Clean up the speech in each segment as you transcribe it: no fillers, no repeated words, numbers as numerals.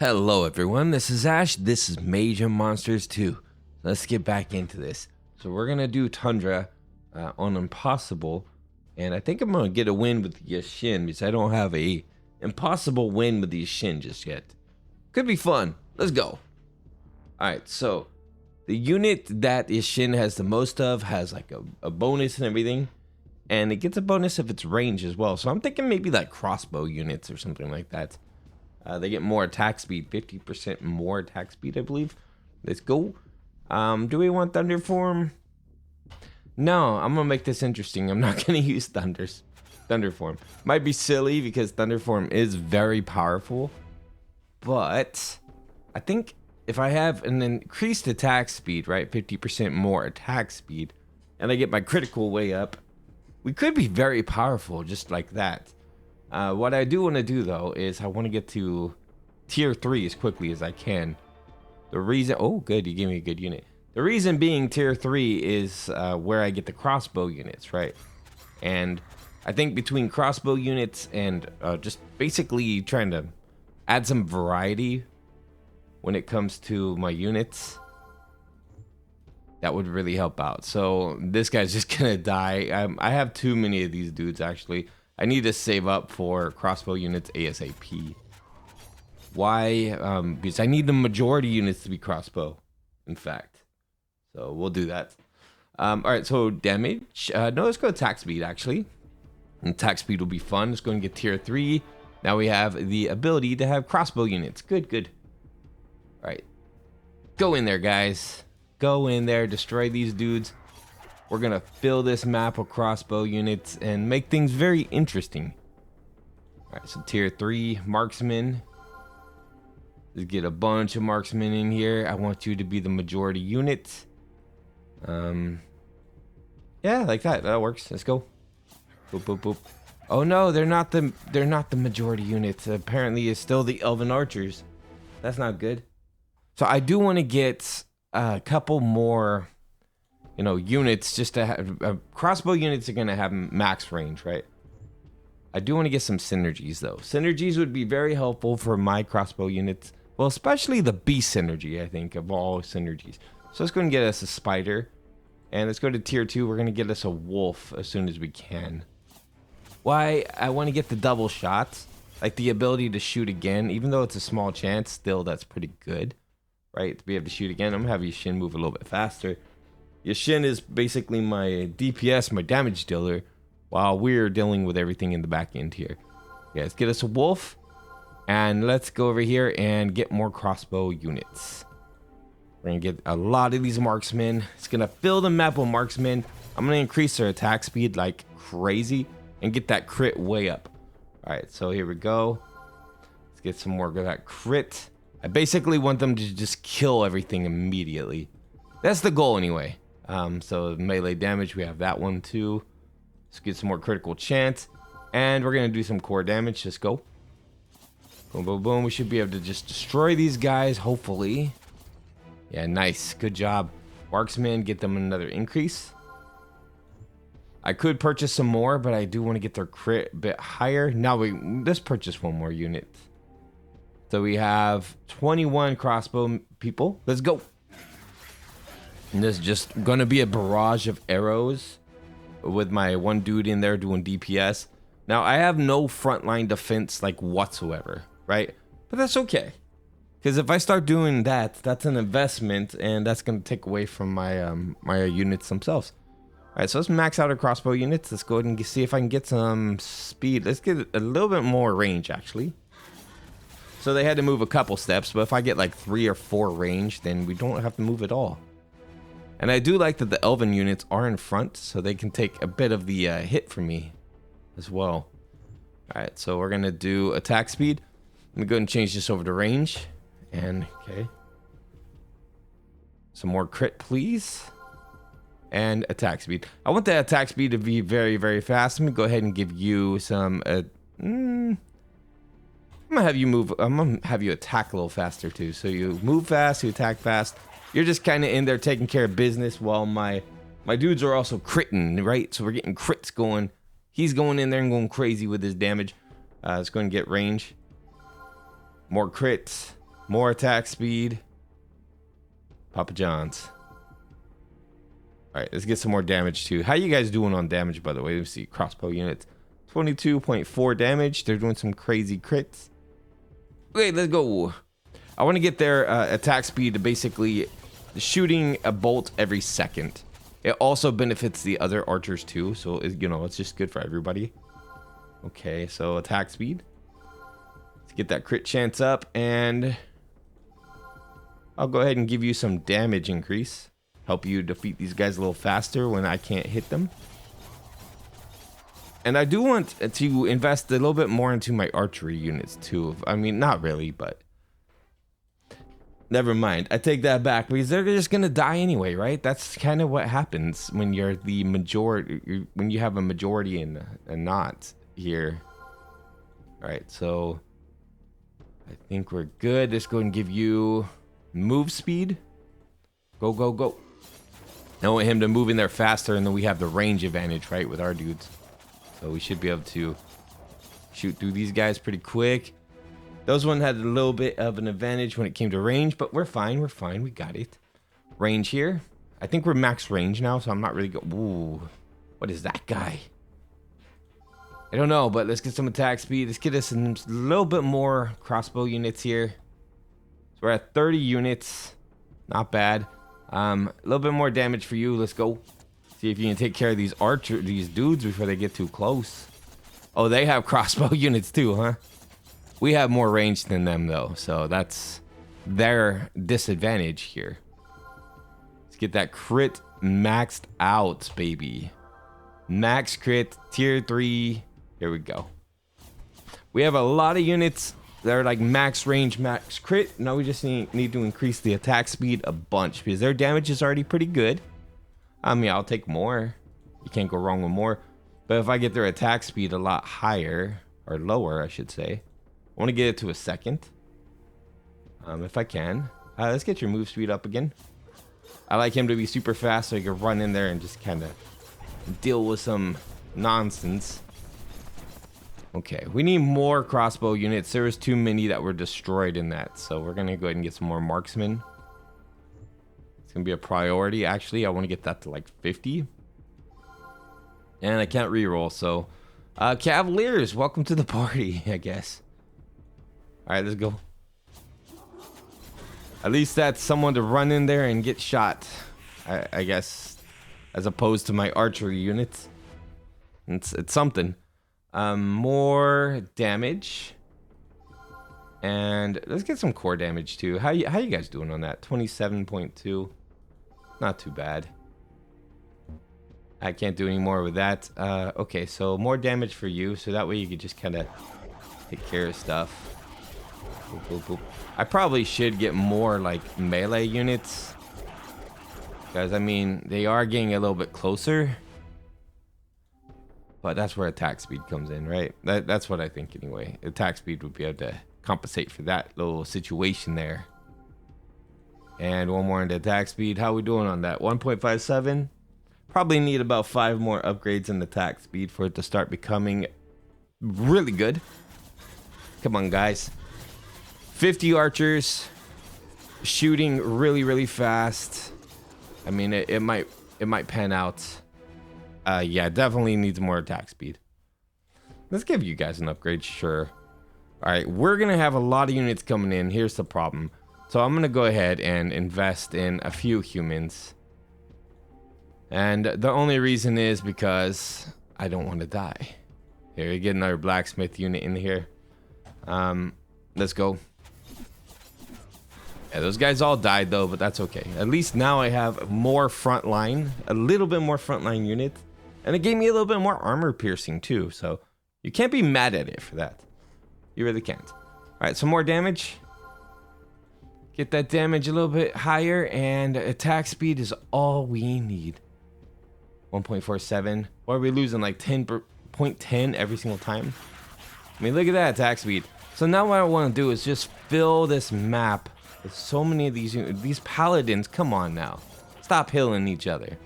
Hello everyone, this is Ash, this is Mage Monsters 2. Let's get back into this. So we're gonna do Tundra on Impossible, and I think I'm gonna get a win with Yishin because I don't have a impossible win with Yishin just yet. Could be fun, let's go. Alright, so the unit that Yishin has the most of has like a bonus and everything, and it gets a bonus if it's range as well. So I'm thinking maybe like crossbow units or something like that. They get more attack speed, 50% more attack speed, I believe. Let's go. Do we want Thunder Form? No, I'm gonna make this interesting. I'm not gonna use Thunder Form. Might be silly because Thunder Form is very powerful, but I think if I have an increased attack speed, right, 50% more attack speed, and I get my critical way up, we could be very powerful just like that. What I do want to do though is I want to get to tier 3 as quickly as I can. The reason, oh good, you gave me a good unit. The reason being tier 3 is where I get the crossbow units, right? And I think between crossbow units and just basically trying to add some variety when it comes to my units, that would really help out. So this guy's just gonna die. I have too many of these dudes actually. I need to save up for crossbow units ASAP. Why? Because I need the majority units to be crossbow, in fact. So we'll do that. Alright, so damage. No, let's go attack speed, actually. And attack speed will be fun. Let's go and get tier 3. Now we have the ability to have crossbow units. Good, good. Alright. Go in there, guys. Go in there, destroy these dudes. We're gonna fill this map with crossbow units and make things very interesting. Alright, so tier 3 marksmen. Let's get a bunch of marksmen in here. I want you to be the majority unit. Yeah, like that. That works. Let's go. Boop, boop, boop. Oh no, they're not the majority units. Apparently it's still the Elven archers. That's not good. So I do want to get a couple more, you know, units just to have crossbow units are gonna have max range, right? I do want to get some synergies though. Synergies would be very helpful for my crossbow units. Well, especially the beast synergy, I think, of all synergies. So let's go and get us a spider. And let's go to tier 2. We're gonna get us a wolf as soon as we can. Why? I want to get the double shots, like the ability to shoot again, even though it's a small chance, still that's pretty good, right? To be able to shoot again. I'm gonna have Yishin move a little bit faster. Yishin is basically my DPS, my damage dealer, while we're dealing with everything in the back end here. Yeah, let's get us a wolf, and let's go over here and get more crossbow units. We're gonna get a lot of these marksmen. It's gonna fill the map with marksmen. I'm gonna increase their attack speed like crazy and get that crit way up. All right, so here we go. Let's get some more of that crit. I basically want them to just kill everything immediately. That's the goal anyway. So melee damage, we have that one too. Let's get some more critical chance. And we're gonna do some core damage. Just go. Boom, boom, boom. We should be able to just destroy these guys, hopefully. Yeah, nice. Good job. Marksmen, get them another increase. I could purchase some more, but I do want to get their crit a bit higher. Now let's purchase one more unit. So we have 21 crossbow people. Let's go. And this is just gonna be a barrage of arrows with my one dude in there doing DPS. Now I have no frontline defense like whatsoever, right? But that's okay, because if I start doing that, that's an investment, and that's gonna take away from my my units themselves. All right, so let's max out our crossbow units. Let's go ahead and see if I can get some speed. Let's get a little bit more range actually. So they had to move a couple steps, but if I get like 3 or 4 range, then we don't have to move at all. And I do like that the Elven units are in front, so they can take a bit of the hit from me as well. Alright, so we're going to do attack speed. I'm going to go ahead and change this over to range. And, okay. Some more crit, please. And attack speed. I want the attack speed to be very, very fast. Let me go ahead and give you some... I'm going to have you move... I'm going to have you attack a little faster, too. So you move fast, you attack fast. You're just kind of in there taking care of business while my dudes are also critting, right? So we're getting crits going. He's going in there and going crazy with his damage. Let's go and get range. More crits. More attack speed. Papa John's. All right, let's get some more damage too. How you guys doing on damage, by the way? Let's see. Crossbow units. 22.4 damage. They're doing some crazy crits. Okay, let's go. I want to get their attack speed to basically shooting a bolt every second. It also benefits the other archers too, so you know, it's just good for everybody. Okay, so attack speed. Let's get that crit chance up, and I'll go ahead and give you some damage increase. Help you defeat these guys a little faster when I can't hit them. And I do want to invest a little bit more into my archery units too. I mean, not really, but never mind. I take that back because they're just gonna die anyway, right? That's kind of what happens when you're the majority, when you have a majority and not here. All right, so I think we're good. Let's go and give you move speed. Go, go, go. I want him to move in there faster, and then we have the range advantage, right, with our dudes. So we should be able to shoot through these guys pretty quick. Those one had a little bit of an advantage when it came to range, but we're fine. We're fine. We got it. Range here. I think we're max range now, so I'm not really going. Ooh, what is that guy? I don't know, but let's get some attack speed. Let's get us a little bit more crossbow units here. So we're at 30 units. Not bad. A little bit more damage for you. Let's go. See if you can take care of these dudes before they get too close. Oh, they have crossbow units too, huh? We have more range than them though, so that's their disadvantage here. Let's get that crit maxed out, baby. Max crit, tier 3. Here we go. We have a lot of units that are like max range, max crit. Now we just need to increase the attack speed a bunch because their damage is already pretty good. I mean, I'll take more. You can't go wrong with more. But if I get their attack speed a lot higher, or lower, I should say. I want to get it to a second. If I can. Let's get your move speed up again. I like him to be super fast so he can run in there and just kind of deal with some nonsense. Okay, we need more crossbow units. There was too many that were destroyed in that. So we're going to go ahead and get some more marksmen. It's going to be a priority. Actually, I want to get that to like 50. And I can't reroll, so... Cavaliers, welcome to the party, I guess. Alright, let's go. At least that's someone to run in there and get shot. I guess. As opposed to my archery units. It's something. More damage. And let's get some core damage too. How you guys doing on that? 27.2. Not too bad. I can't do any more with that. Okay, so more damage for you, so that way you can just kind of take care of stuff. Boop, boop, boop. I probably should get more like melee units, because I mean they are getting a little bit closer, but that's where attack speed comes in, right? That's what I think anyway. Attack speed would be able to compensate for that little situation there. And one more into attack speed. How we doing on that? 1.57. Probably need about 5 more upgrades in attack speed for it to start becoming really good. Come on, guys. 50 archers. Shooting really, really fast. I mean, it might pan out. Yeah, definitely needs more attack speed. Let's give you guys an upgrade, sure. All right, we're going to have a lot of units coming in. Here's the problem. So I'm going to go ahead and invest in a few humans. And the only reason is because I don't want to die. Here, you get another blacksmith unit in here. Let's go. Yeah, those guys all died though, but that's okay. At least now I have more frontline, a little bit more frontline units. And it gave me a little bit more armor piercing too. So you can't be mad at it for that. You really can't. All right, some more damage. Get that damage a little bit higher, and attack speed is all we need. 1.47. Why are we losing like 10.10 every single time? I mean, look at that attack speed. So now what I want to do is just fill this map with so many of these paladins. Come on now. Stop healing each other.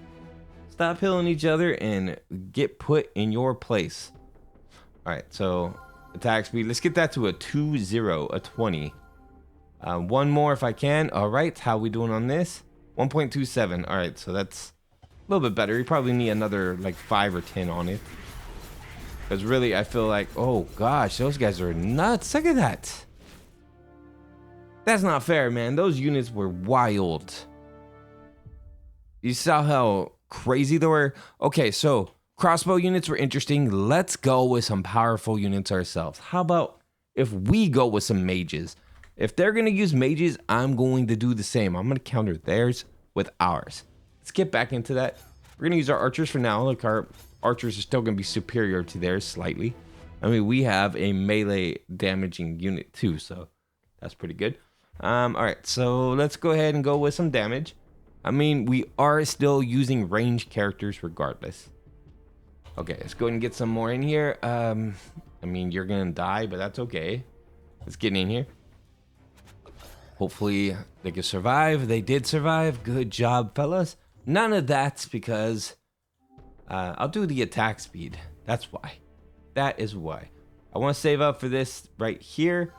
Stop healing each other and get put in your place. All right, so attack speed. Let's get that to a 20, a 20. One more if I can. All right, how we doing on this? 1.27. All right, so that's a little bit better. You probably need another like 5 or 10 on it. Because really, I feel like, oh gosh, those guys are nuts. Look at that. That's not fair, man. Those units were wild. You saw how crazy they were? Okay, so crossbow units were interesting. Let's go with some powerful units ourselves. How about if we go with some mages? If they're going to use mages, I'm going to do the same. I'm going to counter theirs with ours. Let's get back into that. We're going to use our archers for now. Like, our archers are still going to be superior to theirs slightly. I mean, we have a melee damaging unit too, so that's pretty good. All right, so let's go ahead and go with some damage. I mean, we are still using ranged characters regardless. Okay, let's go ahead and get some more in here. I mean, you're going to die, but that's okay. Let's get in here. Hopefully they can survive. They did survive. Good job, fellas. None of that's because I'll do the attack speed. That's why. That is why. I want to save up for this right here.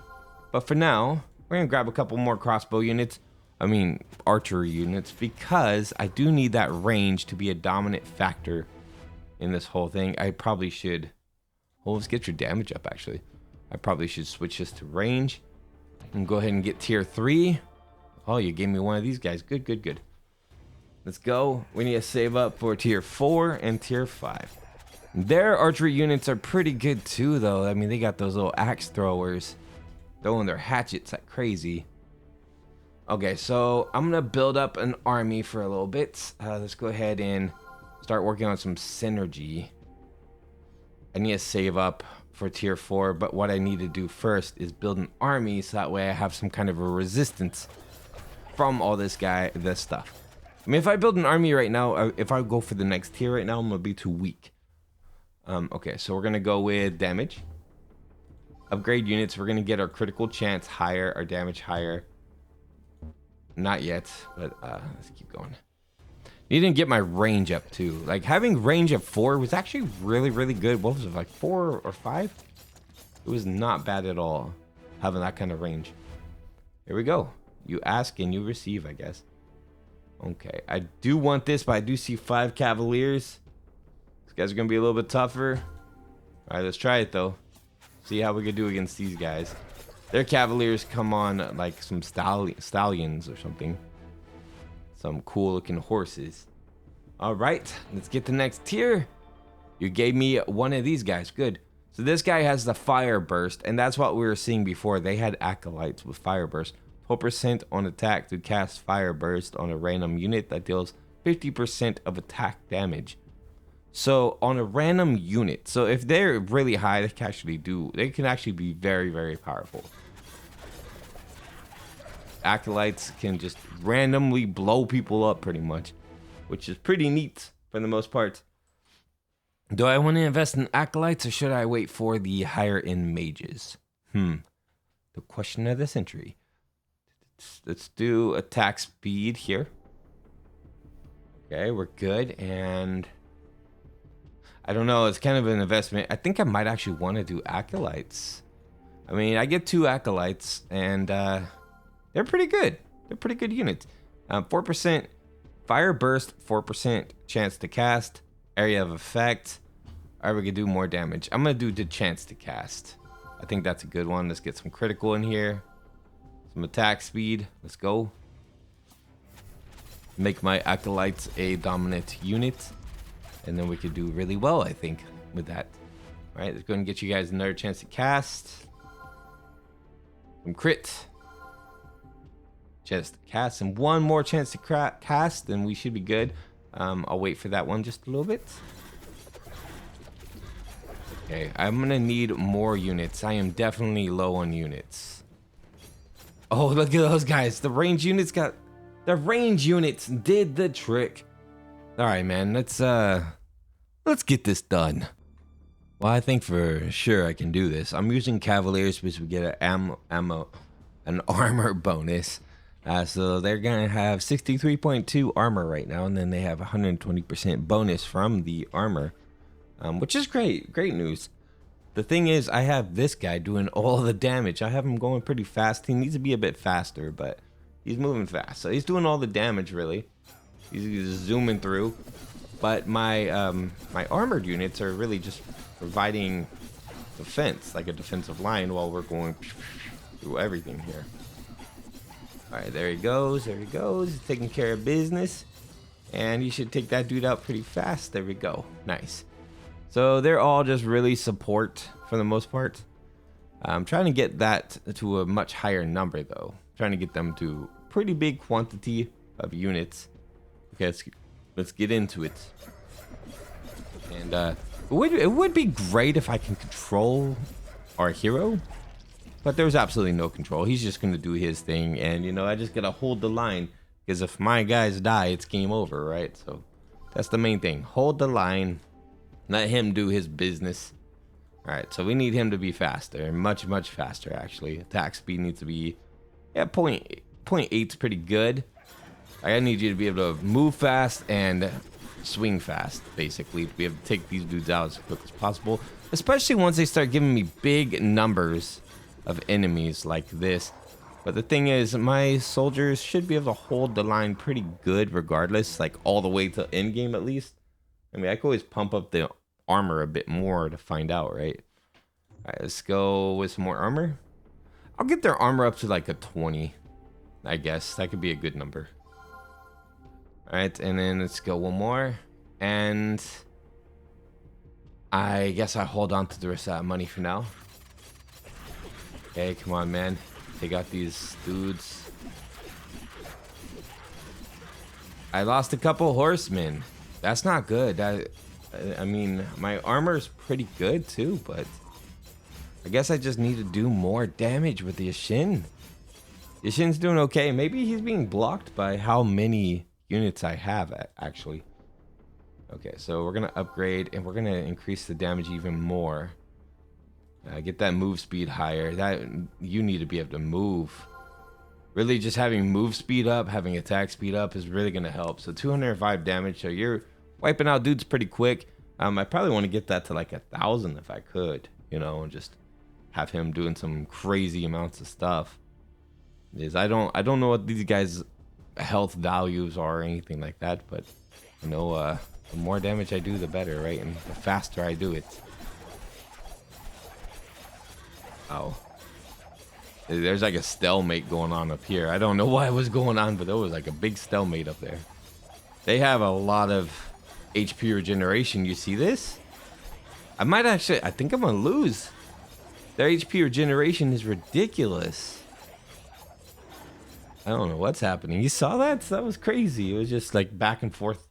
But for now, we're going to grab a couple more crossbow units. I mean, archery units. Because I do need that range to be a dominant factor in this whole thing. I probably should... Well, let's get your damage up, actually. I probably should switch this to range. And go ahead and get tier 3. Oh, you gave me one of these guys. Good, good, good. Let's go. We need to save up for tier 4 and tier 5. Their archery units are pretty good too, though. I mean, they got those little axe throwers throwing their hatchets like crazy. Okay, so I'm going to build up an army for a little bit. Let's go ahead and start working on some synergy. I need to save up for tier 4, but what I need to do first is build an army so that way I have some kind of a resistance from all this stuff. I mean, if I build an army right now, if I go for the next tier right now, I'm gonna be too weak. Okay, so we're gonna go with damage. Upgrade units, we're gonna get our critical chance higher, our damage higher. Not yet, but let's keep going. Need to get my range up too. Like, having range of 4 was actually really, really good. What was it, like 4 or 5? It was not bad at all, having that kind of range. Here we go. You ask and you receive, I guess. Okay, I do want this, but I do see 5 Cavaliers. These guys are going to be a little bit tougher. All right, let's try it, though. See how we can do against these guys. Their Cavaliers come on like some stallions or something. Some cool looking horses. All right, let's get the next tier. You gave me one of these guys. Good. So this guy has the fire burst, and that's what we were seeing before. They had acolytes with fire burst. 12% on attack to cast fire burst on a random unit that deals 50% of attack damage. So on a random unit, so if they're really high, they can actually be very, very powerful. Acolytes can just randomly blow people up pretty much, which is pretty neat for the most part. Do I want to invest in acolytes or should I wait for the higher end mages? The question of the century. Let's do attack speed here. Okay, we're good. And I don't know, it's kind of an investment. I think I might actually want to do acolytes. I mean, I get 2 acolytes and they're pretty good. They're pretty good units. 4% fire burst, 4% chance to cast, area of effect. All right, we can do more damage. I'm going to do the chance to cast. I think that's a good one. Let's get some critical in here. Some attack speed. Let's go. Make my acolytes a dominant unit. And then we could do really well, I think, with that. All right, let's go and get you guys another chance to cast. Some crit. Chance to cast, and one more chance to cast, and we should be good. I'll wait for that one just a little bit. Okay, I'm gonna need more units. I am definitely low on units. Oh, look at those guys. The range units did the trick. All right, man. Let's get this done. Well, I think for sure I can do this. I'm using Cavaliers because we get an armor bonus. So they're gonna have 63.2 armor right now, and then they have 120% bonus from the armor, which is great news. The thing is, I have this guy doing all the damage. I have him going pretty fast. He needs to be a bit faster, but he's moving fast. So he's doing all the damage, really. He's zooming through. But my my armored units are really just providing defense, like a defensive line, while we're going through everything here. All right, there he goes. There he goes. He's taking care of business. And you should take that dude out pretty fast. There we go. Nice. So they're all just really support for the most part. I'm trying to get that to a much higher number, though. I'm trying to get them to pretty big quantity of units. Okay, let's get into it. And it would be great if I can control our hero, but there's absolutely no control. He's just gonna do his thing, and you know, I just gotta hold the line, because if my guys die, it's game over, right? So that's the main thing. Hold the line, let him do his business. All right, so we need him to be faster, much faster actually. Attack speed needs to be, yeah, 0.8's pretty good. I need you to be able to move fast and swing fast, basically, to be able to take these dudes out as quick as possible, especially once they start giving me big numbers of enemies like this. But the thing is, my soldiers should be able to hold the line pretty good regardless, like all the way to end game at least. I mean, I could always pump up the armor a bit more to find out, right? All right, let's go with some more armor. I'll get their armor up to like a 20, I guess. That could be a good number. All right, and then let's go one more. And I guess I hold on to the rest of that money for now. Okay, come on, man. Take out these dudes. I lost a couple horsemen. That's not good. I mean, my armor's pretty good too, but I guess I just need to do more damage with the Yishin. Yishin's doing okay. Maybe he's being blocked by how many units I have, actually. Okay, so we're gonna upgrade and we're gonna increase the damage even more. Get that move speed higher. That you need to be able to move. Really, just having move speed up, having attack speed up is really gonna help. So 205 damage. So you're wiping out dudes pretty quick. I probably want to get that to like 1,000 if I could, you know, and just have him doing some crazy amounts of stuff. Is I don't know what these guys' health values are or anything like that, but you know, the more damage I do, the better, right? And the faster I do it. Oh, there's like a stalemate going on up here. I don't know what was going on, but there was like a big stalemate up there. They have a lot of HP regeneration. You see this? I might actually, I think I'm gonna lose. Their HP regeneration is ridiculous. I don't know what's happening. You saw that? That was crazy. It was just like back and forth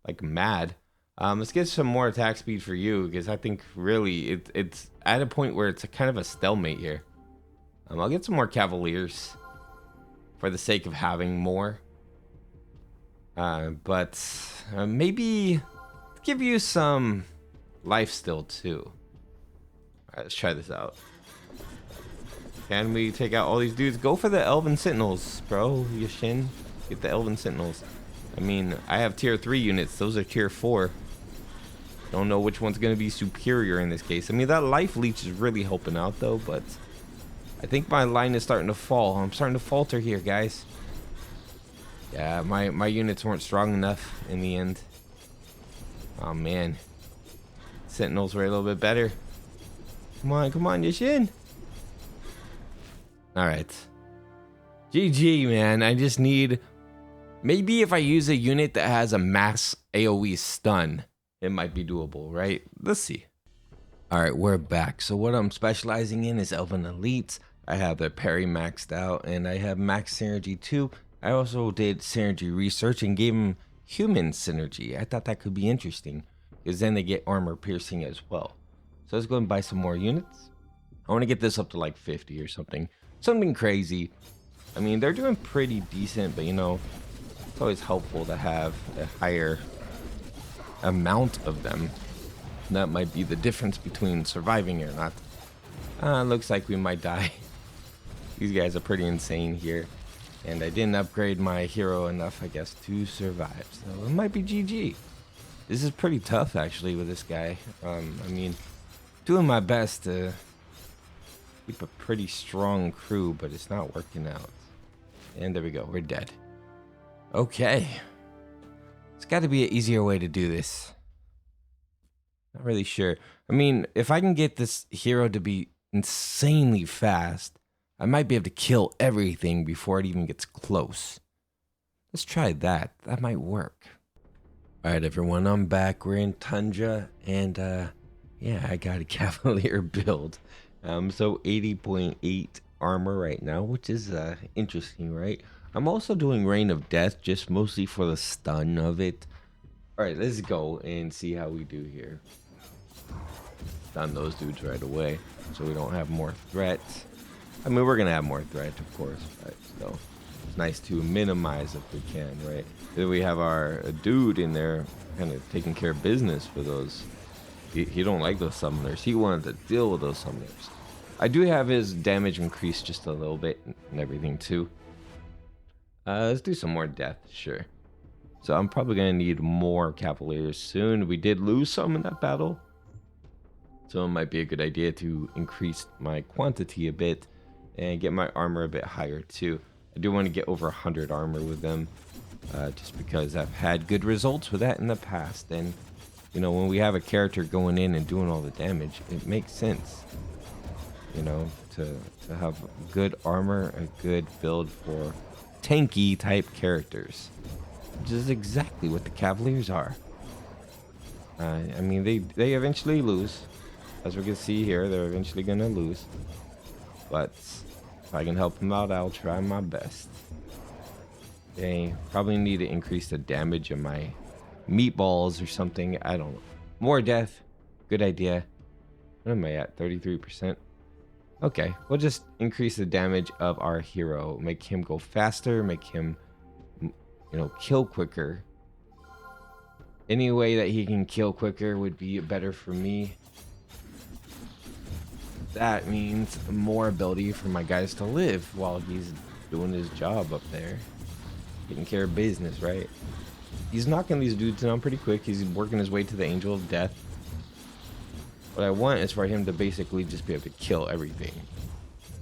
like mad. Let's get some more attack speed for you, because I think really it's at a point where it's a kind of a stalemate here. I'll get some more Cavaliers for the sake of having more. But maybe give you some life still too. All right, let's try this out. Can we take out all these dudes? Go for the Elven Sentinels, bro. Yishin, get the Elven Sentinels. I mean, I have tier 3 units. Those are tier 4. Don't know which one's going to be superior in this case. I mean, that life leech is really helping out, though, but I think my line is starting to fall. I'm starting to falter here, guys. Yeah, my units weren't strong enough in the end. Oh, man. Sentinels were a little bit better. Come on, Yishin. All right. GG, man. I just need... Maybe if I use a unit that has a max AoE stun, it might be doable, right? Let's see. All right, we're back. So what I'm specializing in is Elven Elites. I have their parry maxed out, and I have max synergy too. I also did synergy research and gave them human synergy. I thought that could be interesting, because then they get armor piercing as well. So let's go and buy some more units. I want to get this up to like 50 or something. Something crazy. I mean, they're doing pretty decent, but you know, it's always helpful to have a higher amount of them. That might be the difference between surviving or not. Looks like we might die. These guys are pretty insane here. And I didn't upgrade my hero enough, I guess, to survive. So it might be GG. This is pretty tough, actually, with this guy. I mean, Doing my best to keep a pretty strong crew, but it's not working out. And there we go, we're dead. Okay. It's got to be an easier way to do this. Not really sure. I mean, if I can get this hero to be insanely fast, I might be able to kill everything before it even gets close. Let's try that. That might work. Alright everyone, I'm back. We're in Tundra, and yeah, I got a Cavalier build. So 80.8 armor right now, which is interesting, right? I'm also doing Reign of Death, just mostly for the stun of it. Alright, let's go and see how we do here. Stun those dudes right away, so we don't have more threats. I mean, we're gonna have more threats, of course, but still, it's nice to minimize if we can, right? Then we have our dude in there, kind of taking care of business for those. He don't like those summoners. He wanted to deal with those summoners. I do have his damage increased just a little bit and everything too. Let's do some more death, sure. So I'm probably gonna need more Cavaliers soon. We did lose some in that battle, so it might be a good idea to increase my quantity a bit and get my armor a bit higher too. I do want to get over 100 armor with them, just because I've had good results with that in the past. And you know, when we have a character going in and doing all the damage, it makes sense, you know, to have good armor, a good build for tanky type characters, which is exactly what the Cavaliers are. I mean, they eventually lose. As we can see here, they're eventually going to lose. But if I can help them out, I'll try my best. They probably need to increase the damage of my meatballs or something. I don't know. More death. Good idea. What am I at? 33%. Okay, we'll just increase the damage of our hero. Make him go faster. Make him, you know, kill quicker. Any way that he can kill quicker would be better for me. That means more ability for my guys to live while he's doing his job up there. Taking care of business, right? He's knocking these dudes down pretty quick. He's working his way to the Angel of Death. What I want is for him to basically just be able to kill everything.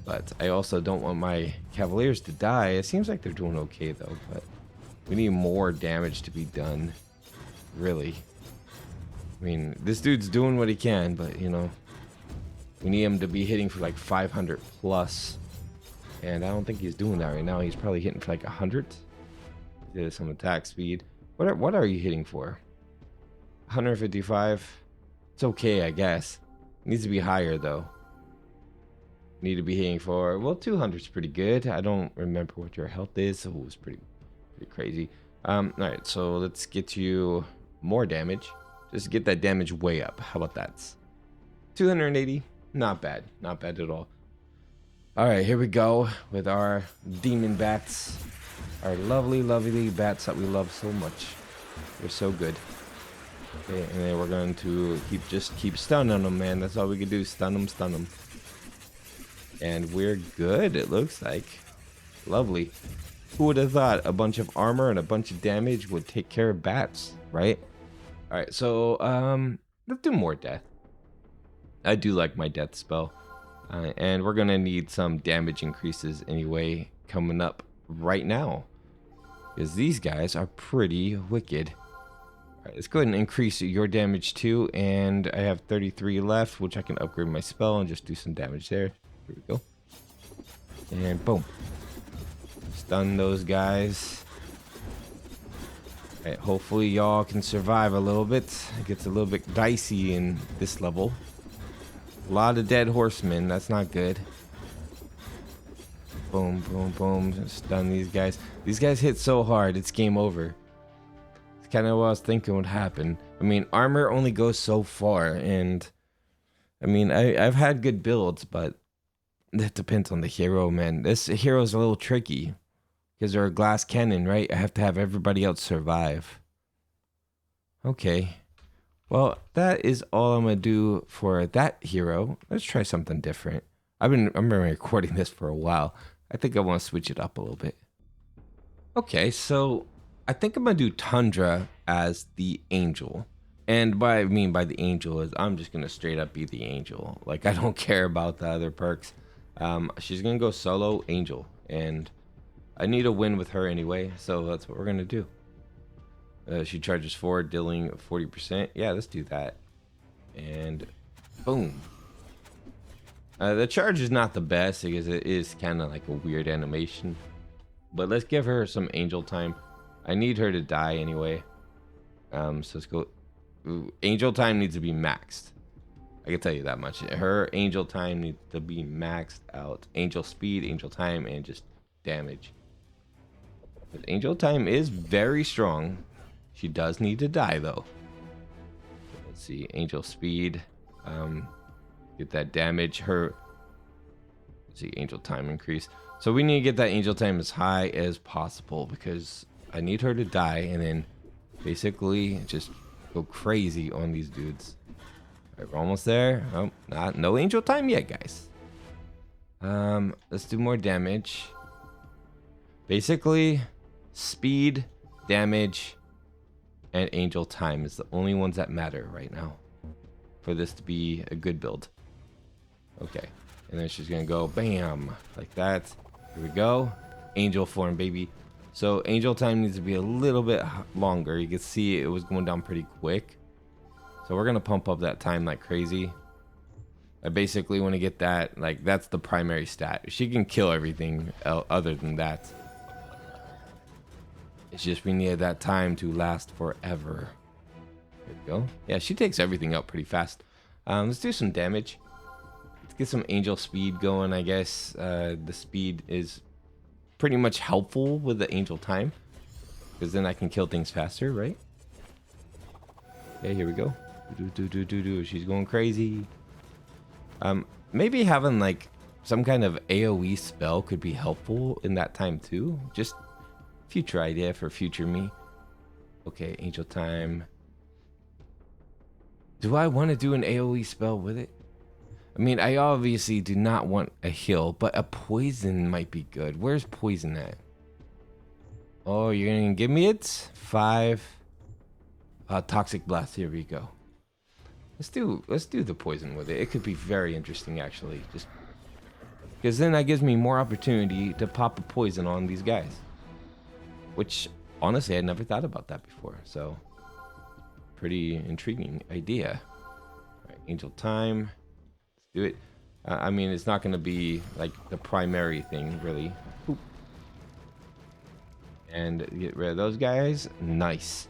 But I also don't want my Cavaliers to die. It seems like they're doing okay though, but we need more damage to be done. Really. I mean, this dude's doing what he can, but you know, we need him to be hitting for like 500 plus. And I don't think he's doing that right now. He's probably hitting for like 100. Did some attack speed. What are you hitting for? 155. It's okay, I guess. It needs to be higher though. Need to be hitting for, well, 200 is pretty good. I don't remember what your health is, so it was pretty crazy. All right, so let's get you more damage. Just get that damage way up. How about that? 280. Not bad. Not bad at all. All right, here we go with our demon bats. Our lovely, lovely bats that we love so much. They're so good. Okay, and then we're going to keep stunning them, man. That's all we can do. Stun them, stun them. And we're good, it looks like. Lovely. Who would have thought a bunch of armor and a bunch of damage would take care of bats, right? All right, so let's do more death. I do like my death spell. And we're going to need some damage increases anyway coming up right now, because these guys are pretty wicked. All right, let's go ahead and increase your damage too, and I have 33 left, which I can upgrade my spell and just do some damage there. Here we go. And boom. Stun those guys. All right, hopefully y'all can survive a little bit. It gets a little bit dicey in this level. A lot of dead horsemen. That's not good. Boom, boom, boom. Stun these guys. These guys hit so hard, it's game over. It's kind of what I was thinking would happen. I mean, armor only goes so far, and I mean, I've had good builds, but that depends on the hero, man. This hero's a little tricky because they're a glass cannon, right? I have to have everybody else survive. Okay. Well, that is all I'm gonna do for that hero. Let's try something different. I've been recording this for a while. I think I want to switch it up a little bit. Okay, so I think I'm gonna do Tundra as the angel. And by I mean by the angel is I'm just gonna straight up be the angel. Like I don't care about the other perks. She's gonna go solo angel, and I need a win with her anyway, so that's what we're gonna do. She charges forward, dealing 40%. Yeah, let's do that. And boom. The charge is not the best because it is kind of like a weird animation, but let's give her some angel time. I need her to die anyway. So let's go. Ooh, angel time needs to be maxed. I can tell you that much. Her angel time needs to be maxed out. Angel speed, angel time, and just damage. But angel time is very strong. She does need to die though. Let's see, angel speed. Get that damage. Let's see, angel time increase. So we need to get that angel time as high as possible because I need her to die and then basically just go crazy on these dudes. All right, we're almost there. Oh, no angel time yet, guys. Let's do more damage. Basically, speed, damage, and angel time is the only ones that matter right now for this to be a good build. Okay, and then she's gonna go bam like that. Here we go, angel form, baby. So angel time needs to be a little bit longer. You can see it was going down pretty quick, so we're gonna pump up that time like crazy. I basically want to get that, like that's the primary stat. She can kill everything other than that. It's just we need that time to last forever. There we go. Yeah, she takes everything out pretty fast. Let's do some damage. Let's get some angel speed going, I guess. The speed is pretty much helpful with the angel time, because then I can kill things faster, right? Okay, here we go. She's going crazy. Maybe having like some kind of AoE spell could be helpful in that time too. Just future idea for future me. Okay, angel time. Do I want to do an AoE spell with it? I mean, I obviously do not want a heal, but a poison might be good. Where's poison at? Oh, you're gonna give me it? 5 toxic blast. Here we go. Let's do the poison with it. It could be very interesting actually. Just because then that gives me more opportunity to pop a poison on these guys. Which honestly I never thought about that before. So pretty intriguing idea. All right, angel time. Let's do it. I mean, it's not going to be like the primary thing, really. Boop. And get rid of those guys. Nice.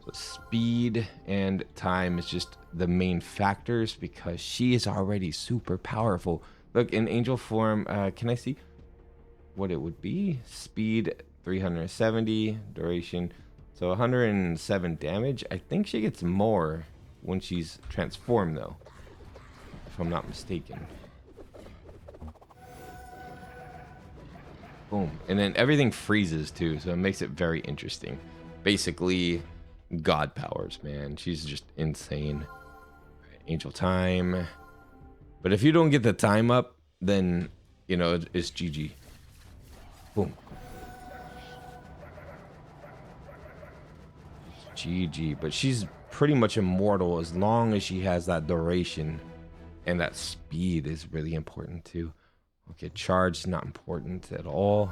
So speed and time is just the main factors because she is already super powerful. Look, in angel form, can I see what it would be? Speed 370, duration. So 107 damage. I think she gets more when she's transformed though, if I'm not mistaken. Boom. And then everything freezes too, so it makes it very interesting. Basically, god powers, man. She's just insane. Angel time. But if you don't get the time up, then, you know, it's GG. Boom. GG. But she's pretty much immortal as long as she has that duration. And that speed is really important too. Okay, charge is not important at all.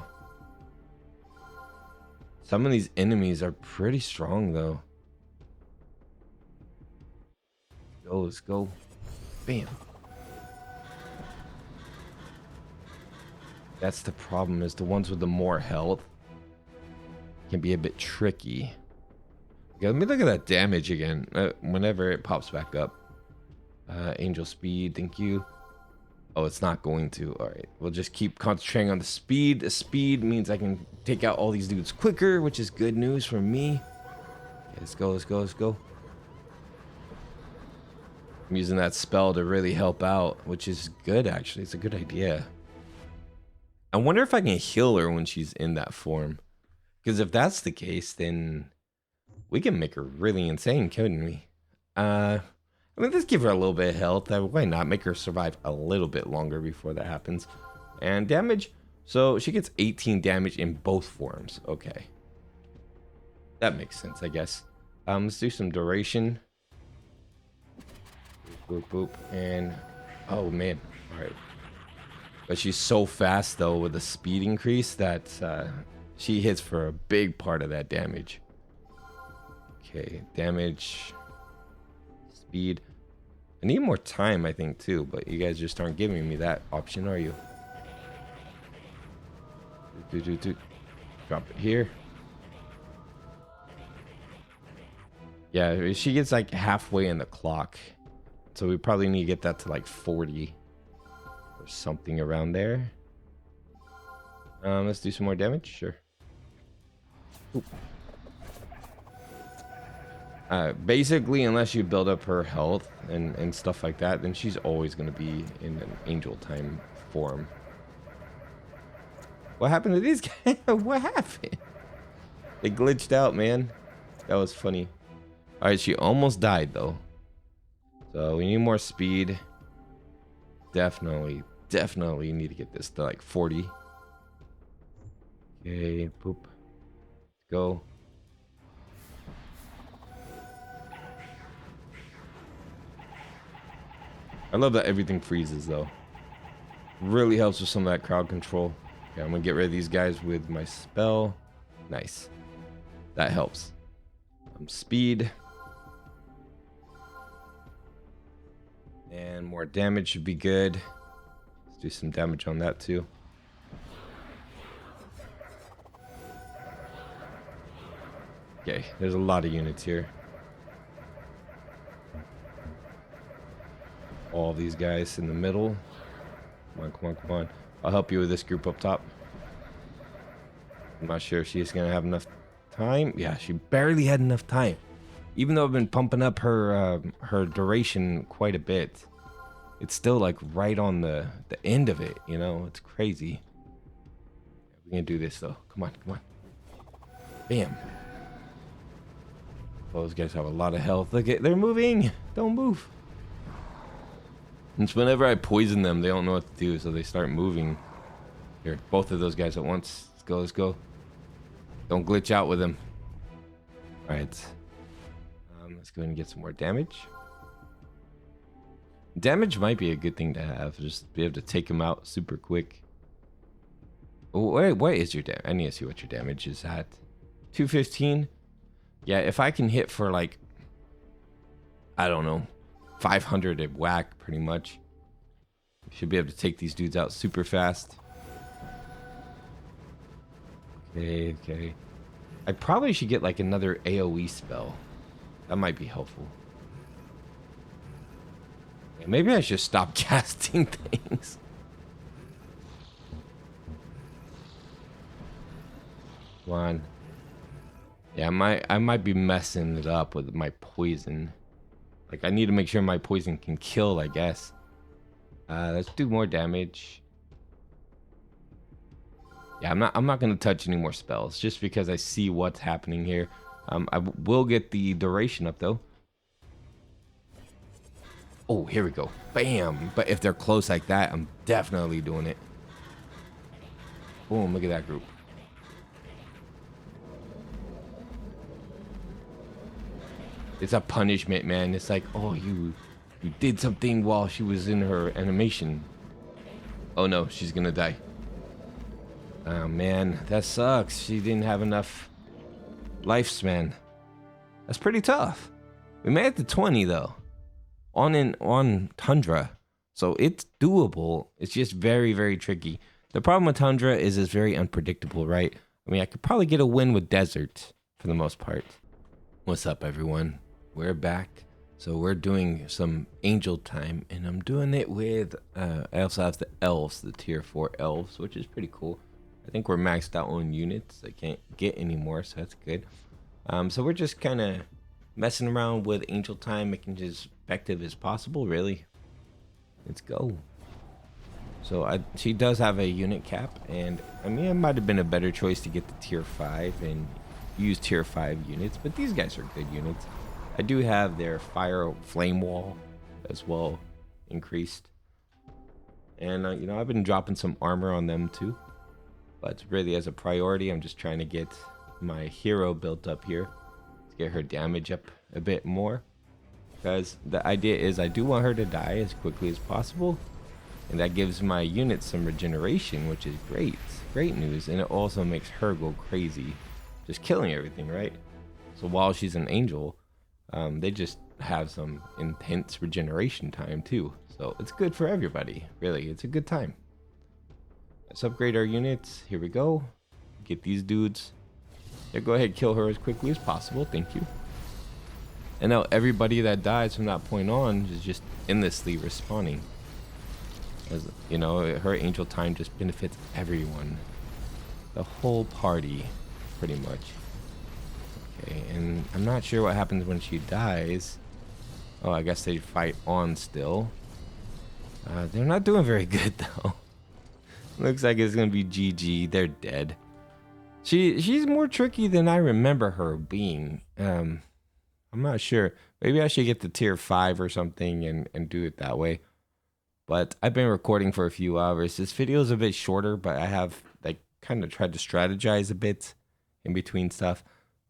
Some of these enemies are pretty strong though. Let's go. Bam. That's the problem, is the ones with the more health can be a bit tricky. Okay, let me look at that damage again whenever it pops back up. Angel speed, thank you. Oh, it's not going to. All right, we'll just keep concentrating on the speed. The speed means I can take out all these dudes quicker, which is good news for me. Okay, let's go, let's go, let's go. I'm using that spell to really help out, which is good actually. It's a good idea. I wonder if I can heal her when she's in that form. Because if that's the case, then we can make her really insane, couldn't we? I mean, let's give her a little bit of health. Why not make her survive a little bit longer before that happens? And damage. So she gets 18 damage in both forms. Okay. That makes sense, I guess. Let's do some duration. Boop, boop, and oh man, all right. But she's so fast though with the speed increase that she hits for a big part of that damage. Okay, damage, speed. I need more time, I think, too, but you guys just aren't giving me that option, are you? Drop it here. Yeah, she gets like halfway in the clock. So we probably need to get that to like 40 or something around there. Let's do some more damage, sure. Basically, unless you build up her health and stuff like that, then she's always going to be in an angel time form. What happened to these guys? What happened? They glitched out, man. That was funny. All right, she almost died, though. So we need more speed. Definitely need to get this to like 40. Okay, poop. Go. I love that everything freezes, though. Really helps with some of that crowd control. Okay, I'm gonna get rid of these guys with my spell. Nice. That helps. Speed. And more damage should be good. Let's do some damage on that too. Okay, there's a lot of units here. All these guys in the middle. Come on, come on, come on. I'll help you with this group up top. I'm not sure if she's gonna have enough time. Yeah, she barely had enough time. Even though I've been pumping up her her duration quite a bit, it's still like right on the end of it, you know? It's crazy. We can do this though. Come on, come on. Bam. Those guys have a lot of health. Look at, they're moving. Don't move. And whenever I poison them, they don't know what to do, so they start moving. Here, both of those guys at once. Let's go, let's go. Don't glitch out with them. All right. Let's go ahead and get some more damage. Damage might be a good thing to have. Just be able to take them out super quick. Oh, wait, what is your damage? I need to see what your damage is at. 215. Yeah, if I can hit for like, I don't know, 500 at whack, pretty much. Should be able to take these dudes out super fast. Okay, okay. I probably should get like another AoE spell. That might be helpful. Yeah, maybe I should stop casting things. Come on. Yeah, I might be messing it up with my poison. Like, I need to make sure my poison can kill, I guess. Let's do more damage. Yeah, I'm not gonna touch any more spells just because I see what's happening here. I will get the duration up though. Oh, here we go. Bam! But if they're close like that, I'm definitely doing it. Boom! Look at that group. It's a punishment, man. It's like, oh, you did something while she was in her animation. Oh no, she's gonna die. Oh man, that sucks. She didn't have enough lifespan. That's pretty tough. We made it to 20 though, on Tundra, so it's doable. It's just very, very tricky. The problem with Tundra is it's very unpredictable, right? I mean, I could probably get a win with Desert for the most part. What's up, everyone? We're back. So we're doing some angel time, and I'm doing it with, I also have the elves, the tier 4 elves, which is pretty cool. I think we're maxed out on units. I can't get any more, so that's good. So we're just kind of messing around with angel time, making it as effective as possible, really. Let's go. So she does have a unit cap, and I mean, it might have been a better choice to get the tier 5 and use tier 5 units, but these guys are good units. I do have their fire flame wall as well increased. And, you know, I've been dropping some armor on them too. But really as a priority, I'm just trying to get my hero built up here. Let's get her damage up a bit more. Because the idea is I do want her to die as quickly as possible. And that gives my unit some regeneration, which is great. Great news. And it also makes her go crazy. Just killing everything, right? So while she's an angel, they just have some intense regeneration time too. So it's good for everybody. Really, it's a good time. Let's upgrade our units. Here we go. Get these dudes. Yeah, go ahead, kill her as quickly as possible. Thank you. And now everybody that dies from that point on is just endlessly respawning. As you know, her angel time just benefits everyone. The whole party, pretty much. Okay, and I'm not sure what happens when she dies. Oh, I guess they fight on still. They're not doing very good though. Looks like it's gonna be GG. They're dead. She's more tricky than I remember her being. I'm not sure. Maybe I should get to tier 5 or something and do it that way. But I've been recording for a few hours. This video is a bit shorter, but I have like kind of tried to strategize a bit in between stuff.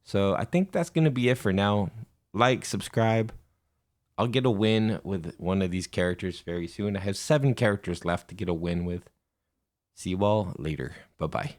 So I think that's gonna be it for now. Like, subscribe. I'll get a win with one of these characters very soon. I have 7 characters left to get a win with. See you all later. Bye-bye.